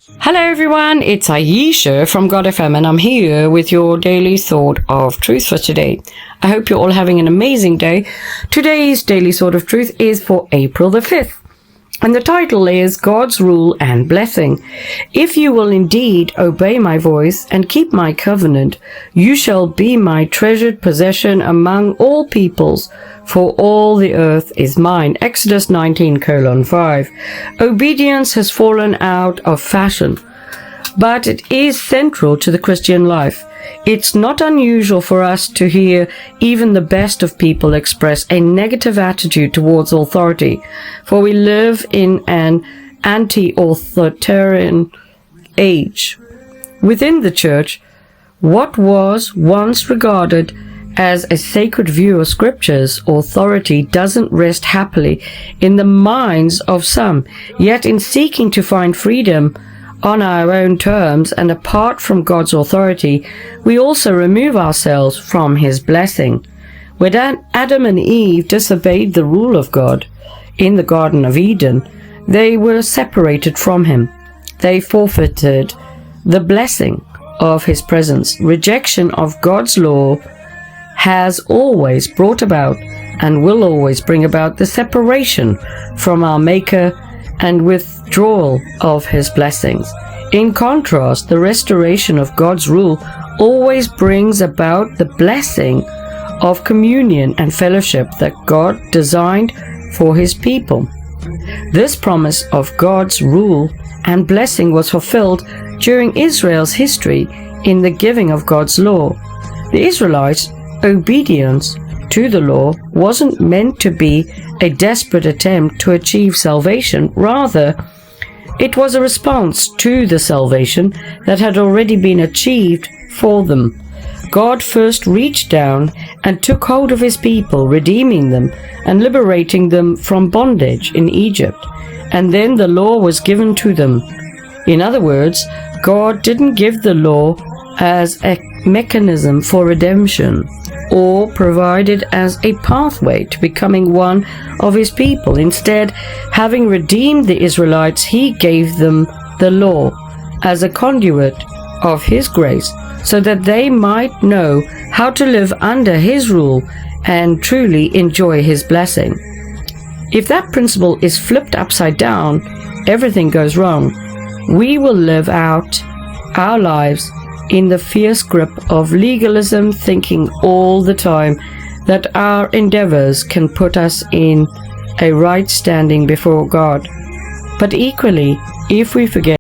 Hello everyone, it's Ayesha from God FM and I'm here with your daily thought of truth for today. I hope you're all having an amazing day. Today's daily thought of truth is for April the 5th. And the title is God's Rule and Blessing. If you will indeed obey my voice and keep my covenant, you shall be my treasured possession among all peoples, for all the earth is mine. Exodus 19:5. Obedience has fallen out of fashion, but it is central to the Christian life. It's not unusual for us to hear even the best of people express a negative attitude towards authority, for we live in an anti-authoritarian age. Within the church, what was once regarded as a sacred view of scriptures, authority doesn't rest happily in the minds of some. Yet in seeking to find freedom on our own terms and apart from God's authority, we also remove ourselves from His blessing. When Adam and Eve disobeyed the rule of God in the Garden of Eden, they were separated from Him. They forfeited the blessing of His presence. Rejection of God's law has always brought about and will always bring about the separation from our Maker and withdrawal of His blessings. In contrast, the restoration of God's rule always brings about the blessing of communion and fellowship that God designed for His people. This promise of God's rule and blessing was fulfilled during Israel's history in the giving of God's law. The Israelites' obedience to the law wasn't meant to be a desperate attempt to achieve salvation. Rather, it was a response to the salvation that had already been achieved for them. God first reached down and took hold of His people, redeeming them and liberating them from bondage in Egypt, and then the law was given to them. In other words, God didn't give the law as a mechanism for redemption or provided as a pathway to becoming one of His people. Instead, having redeemed the Israelites, He gave them the law as a conduit of His grace so that they might know how to live under His rule and truly enjoy His blessing. If that principle is flipped upside down, everything goes wrong. We will live out our lives in the fierce grip of legalism, thinking all the time that our endeavors can put us in a right standing before God. But equally, if we forget